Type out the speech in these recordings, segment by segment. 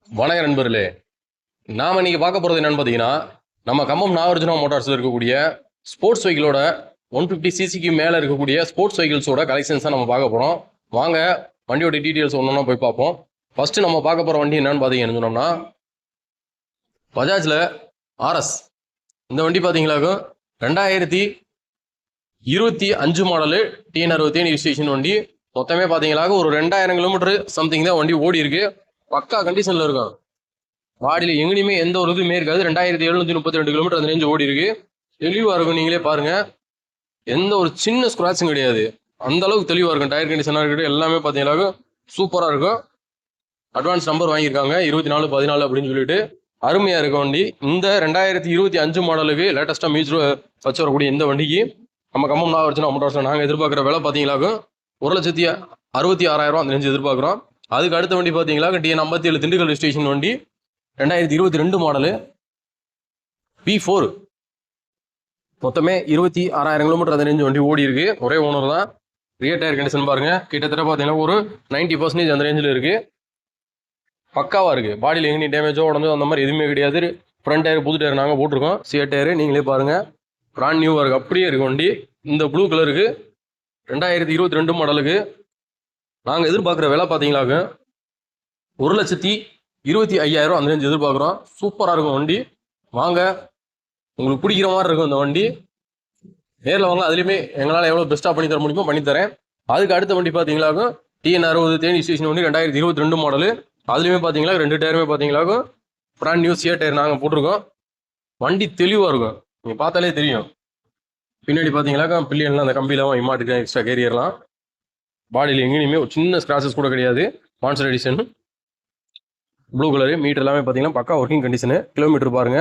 வணக்க நண்பர்களே, நாம இன்னைக்கு பார்க்க போறது என்னன்னு பார்த்தீங்கன்னா, நம்ம கம்பம் நாகார்ஜுனா மோட்டார்ஸ்ல இருக்கக்கூடிய ஸ்போர்ட்ஸ் வெஹிக்கிளோட 150 சிசிக்கு மேல இருக்கக்கூடிய ஸ்போர்ட்ஸ் வெஹிக்கிள்ஸோட கலெக்ஷன்ஸ் தான் நம்ம பார்க்க போறோம். வாங்க வண்டியோட டீடைல்ஸ் ஒன்னொன்னா போய் பார்ப்போம். ஃபர்ஸ்ட் நம்ம பார்க்க போற வண்டி என்னன்னு பார்த்தீங்கன்னு சொன்னோம்னா, பஜாஜ்ல ஆர்எஸ். இந்த வண்டி பார்த்தீங்களாக்கும் 2025 மாடலு TN60 ரிஜிஸ்ட்ரேஷன் வண்டி. மொத்தமே பார்த்தீங்களாக்கும் ஒரு 2000 கிலோமீட்டர் சம்திங் தான் வண்டி ஓடி இருக்கு. பக்கா கண்டிஷன்ல இருக்கும். வாடியில் எங்கேயுமே எந்த ஒரு இதுவுமே இருக்காது. 2732 கிலோமீட்டர் அந்த ரேஞ்சு ஓடி இருக்கு. தெளிவா இருக்கும். நீங்களே பாருங்க, எந்த ஒரு சின்ன ஸ்கிராட்சும் கிடையாது. அந்த அளவுக்கு தெளிவா இருக்கும். டயர் கண்டிஷனாக இருக்கட்டும், எல்லாமே பார்த்தீங்கன்னா சூப்பரா இருக்கும். அட்வான்ஸ் நம்பர் வாங்கியிருக்காங்க 2414 அப்படின்னு சொல்லிட்டு. அருமையா இருக்க வண்டி. இந்த 2025 மாடலுக்கு லேட்டஸ்டா மியூச் வச்சு வரக்கூடிய இந்த வண்டிக்கு நம்ம கம்பம் நாகார்ஜுனா மோட்டார்ஸ்ல நாங்கள் எதிர்பார்க்குற விலை பார்த்தீங்களாக்கும் 1,66,000 அந்த ரேஞ்சு எதிர்பார்க்குறோம். அதுக்கு அடுத்த வண்டி பார்த்தீங்களா TN57 திண்டுக்கல் ரிஜிஸ்ட்ரேஷன் வண்டி, 2022 மாடலு P4. மொத்தமே 26,000 கிலோமீட்டர் அந்த ரேஞ்சு வண்டி ஓடி இருக்கு. ஒரே ஓனர் தான். ரியர் டயர் கண்டிஷன் பாருங்க, கிட்டத்தட்ட பார்த்தீங்கன்னா ஒரு 90% அந்த ரேஞ்சில் இருக்கு. பக்காவா இருக்கு. பாடியில் எங்கே டேமேஜோ உடஞ்சோ அந்த மாதிரி எதுவுமே கிடையாது. ஃப்ரண்ட் டயர் புது டயர் நாங்கள் போட்டிருக்கோம். சியர் டயர் நீங்களே பாருங்க, பிராண்ட் நியூவாக இருக்கு. அப்படியே இருக்கு வண்டி. இந்த ப்ளூ கலருக்கு 2022 மாடலுக்கு நாங்கள் எதிர்பார்க்குற விலை பார்த்தீங்களாக்கு 1,25,000 அந்த ரேஞ்சு எதிர்பார்க்குறோம். சூப்பராக இருக்கும் வண்டி. வாங்க, உங்களுக்கு பிடிக்கிற மாதிரி இருக்கும் இந்த வண்டி. நேரில் வாங்க, அதுலேயுமே எங்களால் எவ்வளோ பெஸ்ட்டாக பண்ணி தர முடியுமோ பண்ணித்தரேன். அதுக்கு அடுத்த வண்டி பார்த்தீங்களாக்கும் TN60 தேனி ஸ்டேஷன் வண்டி, 2022 மாடலு. அதுலேயுமே பார்த்தீங்களா 2 டயருமே பார்த்தீங்களாக்கும் பிராண்ட் நியூ சியர் டயர் நாங்கள் போட்டிருக்கோம். வண்டி தெளிவாக இருக்கும். நீங்கள் பார்த்தாலே தெரியும். பின்னாடி பார்த்தீங்களாக்கா பில்லியன்லாம் அந்த கம்பியெல்லாம் இம்மாட்டிருக்கேன், எக்ஸ்ட்ரா கேரியர்லாம். பாடியில் எங்கேயுமே ஒரு சின்ன ஸ்கிராச்சஸ் கூட கிடையாது. மான்சர் எடிஷன் ப்ளூ கலரு. மீட்டர் எல்லாமே பார்த்தீங்கன்னா பக்கா ஒர்க்கிங் கண்டிஷனு. கிலோமீட்டர் பாருங்க,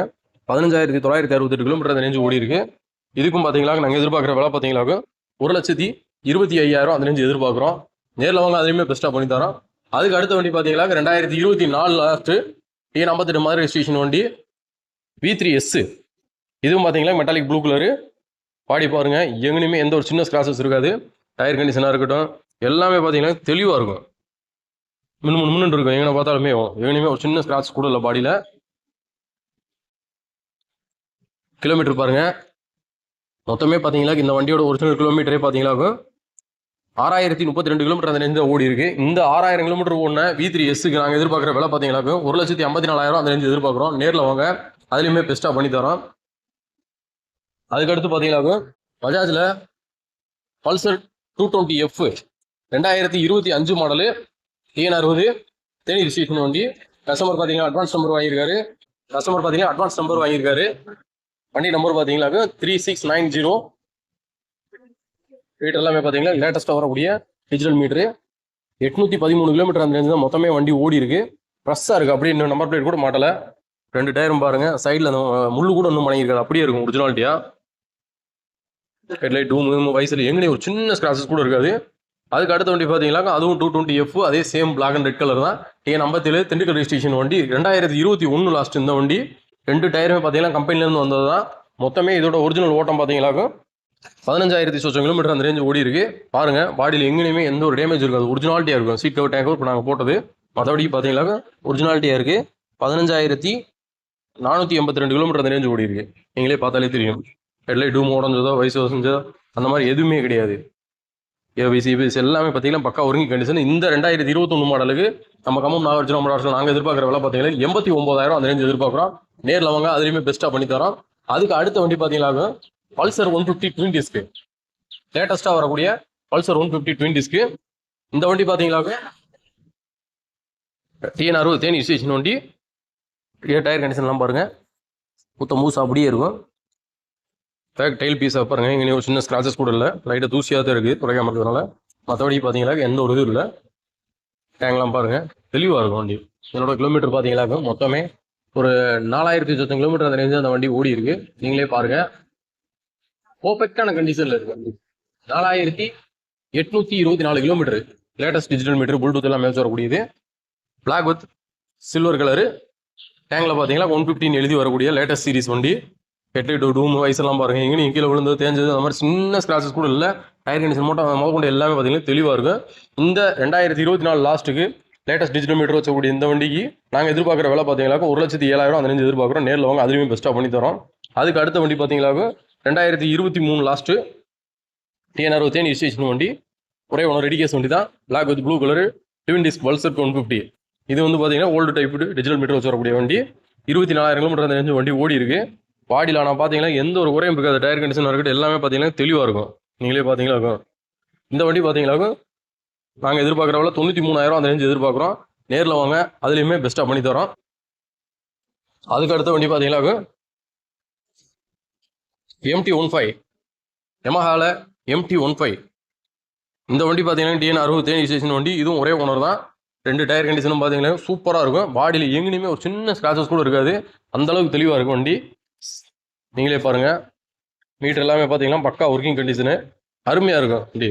15,968 கிலோமீட்டர் அந்த ரேஞ்சு ஓடி இருக்கு. இதுக்கும் பார்த்தீங்களா நாங்கள் எதிர்பார்க்குற விலை பார்த்தீங்களாக்கு 1,25,000 அந்த ரேஞ்சு எதிர்பார்க்குறோம். நேரில் வாங்க, அதுலேயுமே பெஸ்ட்டாக பண்ணி தரோம். அதுக்கு அடுத்த வண்டி பார்த்தீங்களா 2024 லாஸ்ட்டு TN58 மாதிரி ரெஜிஸ்ட்ரேஷன் வண்டி V3S. இதுவும் பார்த்தீங்களா மெட்டாலிக் ப்ளூ கலரு. பாடி பாருங்க, எங்கேயுமே எந்த ஒரு சின்ன ஸ்கிராச்சஸ் இருக்காது. டயர் கண்டிஷனாக இருக்கட்டும், எல்லாமே பார்த்தீங்கன்னா தெளிவாக இருக்கும். முன்னு இருக்கும். எங்கே பார்த்தாலுமே எங்கேயுமே ஒரு சின்ன ஸ்கிராச் கூட இல்லை பாடியில். கிலோமீட்டர் பாருங்க, மொத்தமே பார்த்தீங்களா இந்த வண்டியோட ஒரிஜினல் கிலோமீட்டரே பார்த்தீங்களாக்கும் 6,032 கிலோமீட்டர் அந்த ரேஞ்சு ஓடி இருக்கு. இந்த 6,000 கிலோமீட்டர் ஓடின V3Sக்கு நாங்கள் எதிர்பார்க்குற விலை பார்த்தீங்களாக்கும் 1,54,000 அந்த ரேஞ்சு எதிர்பார்க்குறோம். நேரில் வாங்க, அதுலேயுமே பெஸ்ட்டாக பண்ணி தரோம். அதுக்கடுத்து பார்த்தீங்களாக்கும் பஜாஜில் Pulsar 220F 2025 model TN60 Theni registration வண்டி. கஸ்டமர் பார்த்தீங்கன்னா அட்வான்ஸ் நம்பர் வாங்கியிருக்காரு. வண்டி நம்பர் பார்த்தீங்கன்னாக்க 3690. மீட்டர் எல்லாமே பார்த்தீங்கன்னா லேட்டஸ்ட்டாக வரக்கூடிய டிஜிட்டல் மீட்ரு. 813 கிலோமீட்டர் அந்த ரேஞ்சு தான் மொத்தமே வண்டி ஓடி இருக்கு. ஃப்ரெஷ்ஷாக இருக்குது. அப்படியே இன்னும் நம்பர் பிளேட் கூட மாட்டலை. 2 டயரும் பாருங்க, சைடில் அந்த முள்ளு கூட இன்னும் மடங்கியிருக்காது. அப்படியே இருக்கும் ஒரிஜினாலிட்டியா. ஹெட்லைட் டூமு வயசில் எங்கேயும் ஒரு சின்ன ஸ்கிராச்சஸ் கூட இருக்காது. அதுக்கு அடுத்த வண்டி பார்த்தீங்கன்னா அதுவும் 220F, அதே same black and red colour தான். TN57 திண்டுக்கல் ரிஜிஸ்ட்ரேஷன் வண்டி, 2021 லாஸ்ட் இந்த வண்டி. 2 டயருமே பார்த்தீங்கன்னா கம்பெனிலேருந்து வந்தது தான். மொத்தமே இதோட ஒரிஜினல் ஓட்டம் பார்த்தீங்கன்னாக்கும் 15,000 கிலோமீட்டர் அந்த ரேஞ்சு ஓடி இருக்கு. பாருங்க, பாடியில் எங்கேயுமே எந்த ஒரு டேமேஜ் இருக்காது. ஒரிஜினாலிட்டியாக இருக்கும். சீட் கவர், டேங்க் கவர் இப்போ நாங்கள் போட்டது. மற்றபடி பார்த்தீங்கன்னாக்க ஒரிஜினாலிட்டியாக இருக்கு. 15,482 கிலோமீட்டர் அந்த ரேஞ்சு ஓடி இருக்கு. நீங்களே பார்த்தாலே தெரியும். ஹெட்லைட் டூம் உடஞ்சதோ வயசு வசஞ்சதோ அந்த மாதிரி எதுவுமே கிடையாது. ஏபிசி எல்லாமே பார்த்தீங்கன்னா பக்கா ஒர்க்கிங் கண்டிஷன். இந்த 2021 மாடலுக்கு நம்ம கம்பம் நாகார்ஜுனா மோட்டார்ஸ்ல நாங்கள் எதிர்பார்க்குற விலை பார்த்தீங்கன்னா 89,000 அந்த ரேஞ்சு எதிர்பார்க்குறோம். நேரில் வாங்க, அதுலேயுமே பெஸ்ட்டாக பண்ணி தரோம். அதுக்கு அடுத்த வண்டி பார்த்தீங்கன்னா பல்சர் 150 ட்வின் டிஸ்க்கு, லேட்டஸ்ட்டாக வரக்கூடிய பல்சர் 150 ட்வின் டிஸ்க்கு. இந்த வண்டி பார்த்தீங்கன்னாக்க TN60 தேனி ரிஜிஸ்ட்ரேஷன் வண்டி. டயர் கண்டிஷன்லாம் பாருங்க, மொத்தம் மூசா அப்படியே இருக்கும். பேக் டைல் பீஸாக பாருங்க, இங்கே ஒரு சின்ன ஸ்க்ராச்சஸ் கூட இல்லை. லைட்டாக தூசியாக தான் இருக்குது துடைக்காம இருக்கிறதுனால. மற்றபடி பார்த்தீங்கன்னா எந்த ஒரு இதுவும் இல்லை. டேங்க்லாம் பாருங்கள், தெளிவாக இருக்கும் வண்டி. என்னோட கிலோமீட்டர் பார்த்தீங்கன்னாக்க மொத்தமே ஒரு 4,000 கிலோமீட்டர் அந்த ரேஞ்சு அந்த வண்டி ஓடி இருக்கு. நீங்களே பாருங்கள், பர்ஃபெக்டான கண்டிஷனில் இருக்கு வண்டி. 4,824 kilometre. Latest digital meter, Bluetooth எல்லாம் மேட்ச் வரக்கூடியது. Black with silver colour. டேங்கில் பார்த்தீங்கன்னா 115 எழுதி வரக்கூடிய லேட்டஸ்ட் சீரிஸ் வண்டி. ஹெட்லைட் டூம் வயசெல்லாம் பாருங்க, எங்கேயும் கீழே விழுந்தது தேஞ்சது அந்த மாதிரி சின்ன ஸ்கிராச்சஸ் கூட இல்லை. டயர் கண்டிஷன் மட்டும் முதல் கொண்டு எல்லாமே பார்த்தீங்கன்னா தெளிவாக இருக்கும். இந்த 2024 லாஸ்ட்டுக்கு லேட்டஸ்ட் டிஜிட்டல் மீட்டர் வச்சக்கூடிய இந்த வண்டிக்கு நாங்கள் எதிர்பார்க்குற விலை பார்த்தீங்களா 1,07,000 அந்த ரேஞ்சு எதிர்பார்க்குறோம். நேரில் வாங்க, அதுலேயுமே பெஸ்ட்டாக பண்ணி தரோம். அதுக்கு அடுத்த வண்டி பார்த்தீங்களா 2023 லாஸ்ட்டு TN60 ரிஜிஸ்ட்ரேஷன் வண்டி. ஒரே ஒன்று ரெடி கேஸ் வண்டி தான். Black with blue colour twin disc Pulsar 150. இது வந்து பார்த்தீங்கன்னா ஓல்டு டைப் டிஜிட்டல் மீட்டர் வச்சு வரக்கூடிய வண்டி. 24,000 கிலோமீட்டர் அந்த ரேஞ்சு வண்டி ஓடி இருக்கு. பாடியில் நான் பார்த்தீங்கன்னா எந்த ஒரு குறையும் இருக்காது. டயர் கண்டிஷன் இருக்கட்டும் எல்லாமே பார்த்தீங்கன்னா தெளிவாக இருக்கும். நீங்களே பார்த்தீங்களா இருக்கும். இந்த வண்டி பார்த்தீங்களா நாங்கள் எதிர்பார்க்குறவள 93,000 அந்த ரேஞ்சு எதிர்பார்க்குறோம். நேரில் வாங்க, அதுலேயுமே பெஸ்ட்டாக பண்ணி தரோம். அதுக்கு அடுத்த வண்டி பார்த்தீங்களா MT-15 யமஹால MT-15. இந்த வண்டி பார்த்தீங்கன்னா TN60 ரிஜிஸ்ட்ரேஷன் வண்டி. இதுவும் ஒரே ஓனர் தான். 2 டயர் கண்டிஷனும் பார்த்தீங்கன்னா சூப்பராக இருக்கும். பாடியில் எங்கேயுமே ஒரு சின்ன ஸ்க்ராச்சஸ் கூட இருக்காது. அந்தளவுக்கு தெளிவாக இருக்கும் வண்டி. நீங்களே பாருங்கள், மீட்டர் எல்லாமே பார்த்தீங்கன்னா பக்கா ஒர்க்கிங் கண்டிஷனு, அருமையாக இருக்கும் வண்டி.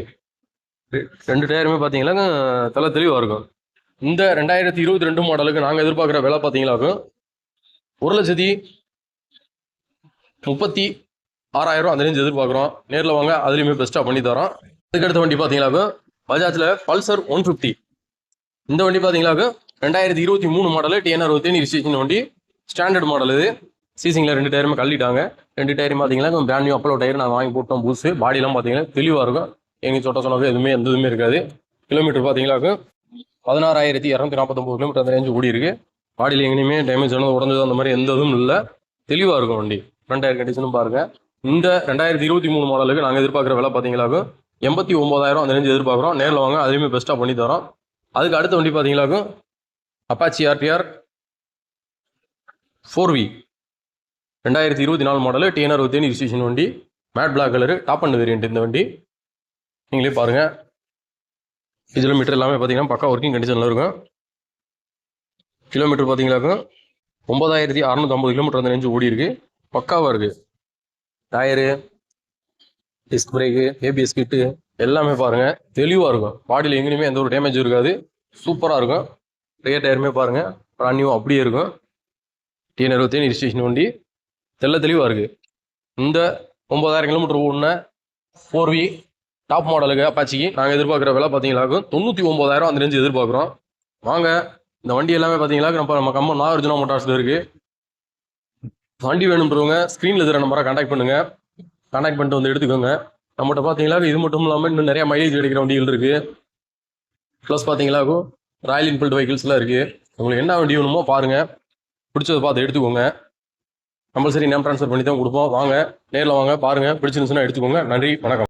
2 டயருமே பார்த்தீங்கன்னா தலை தெளிவாக இருக்கும். இந்த 2022 மாடலுக்கு நாங்கள் எதிர்பார்க்குற விலை பார்த்தீங்களா 1,36,000 அந்த ரேஞ்சு எதிர்பார்க்குறோம். நேரில் வாங்க, அதுலேயுமே பெஸ்ட்டாக பண்ணி தரோம். அதுக்கடுத்த வண்டி பார்த்தீங்களா பஜாஜில் பல்சர் 150. இந்த வண்டி பார்த்தீங்களா 2023 மாடலு TN60 ரிஜிஸ்ட்ரேஷன் வண்டி. ஸ்டாண்டர்ட் மாடல் இது. சீசிங்கில் 2 டயருமே கழட்டிட்டாங்க. 2 டயரும் பார்த்தீங்கன்னா பிராண்ட் நியூ அப்பலோ டயர் நான் வாங்கி போட்டோம் புதுசு. பாடியெல்லாம் பார்த்தீங்கன்னா தெளிவாக இருக்கும். எங்கள் சொட்ட சொன்னது எதுவுமே எந்த இதுவுமே இருக்காது. கிலோமீட்டர் பார்த்தீங்களா 16,249 கிலோமீட்டர் அந்த ரேஞ்சு ஓடி இருக்கு. பாடியில் எங்கேயுமே டேமேஜ் ஆனது உடஞ்சது அந்த மாதிரி எந்த இதுவும் இல்லை. தெளிவாக இருக்கும் வண்டி. ஃப்ரண்ட் டயர் கண்டிஷனும் பாருங்கள். இந்த 2023 மாடலுக்கு நாங்கள் எதிர்பார்க்குற விலை பார்த்தீங்களா 89,000 அந்த ரேஞ்சு எதிர்பார்க்குறோம். நேரில் வாங்க, அதுலேயுமே பெஸ்ட்டாக பண்ணி தரோம். அதுக்கு அடுத்த வண்டி பார்த்தீங்களா Apache RTR 4V 2024 model TN60 registration வண்டி. Matte black colour top and variant இந்த வண்டி. நீங்களே பாருங்கள், டிஜிட்டல் மீட்டர் எல்லாமே பார்த்தீங்கன்னா பக்கா ஒர்க்கிங் கண்டிஷனில் இருக்கும். கிலோமீட்டர் பார்த்தீங்களா 9,650 கிலோமீட்டர் அந்த ரேஞ்சு ஓடி இருக்கு. பக்காவாக இருக்குது. டயரு, டிஸ்க் பிரேக்கு, ABS கிட்டு எல்லாமே பாருங்கள் தெளிவாக இருக்கும். பாடியில் எங்கேயுமே எந்த ஒரு டேமேஜும் இருக்காது. சூப்பராக இருக்கும். ரியர் டயருமே பாருங்கள் பிராண்ட் நியூ அப்படியே இருக்கும். TN60 ரிஜிஸ்ட்ரேஷன் வண்டி தெளிவாக இருக்குது. இந்த 9,000 கிலோமீட்டர் ஓடின 4V டாப் மாடலுக்கு அப்பாச்சிக்கு நாங்கள் எதிர்பார்க்குற விலை பார்த்தீங்களா 99,000 அந்த ரேஞ்சு எதிர்பார்க்குறோம். வாங்க, இந்த வண்டி எல்லாமே பார்த்தீங்களா நம்ம கம்பம் நாகார்ஜுனா மோட்டார்ஸில் இருக்குது. வண்டி வேணுன்றவங்க ஸ்க்ரீனில் இருக்கிற நம்பரை கான்டாக்ட் பண்ணுங்கள். கான்டாக்ட் பண்ணிட்டு வந்து எடுத்துக்கோங்க. நம்மகிட்ட பார்த்தீங்களா இது மட்டும் இல்லாமல் இன்னும் நிறையா மைலேஜ் கிடைக்கிற வண்டிகள் இருக்குது. ப்ளஸ் பார்த்தீங்களா ராயல் என்ஃபீல்டு வெஹிக்கிள்ஸ்லாம் இருக்குது. உங்களுக்கு என்ன வண்டி வேணுமோ பாருங்கள், பிடிச்சதை பார்த்து எடுத்துக்கோங்க. கம்பல்சரி நேம் ட்ரான்ஸ்ஃபர் பண்ணி தான் கொடுப்போம். வாங்க, நேரில் வாங்க, பாருங்கள், பிடிச்சிருந்துச்சுன்னா எடுத்துக்கோங்க. நன்றி, வணக்கம்.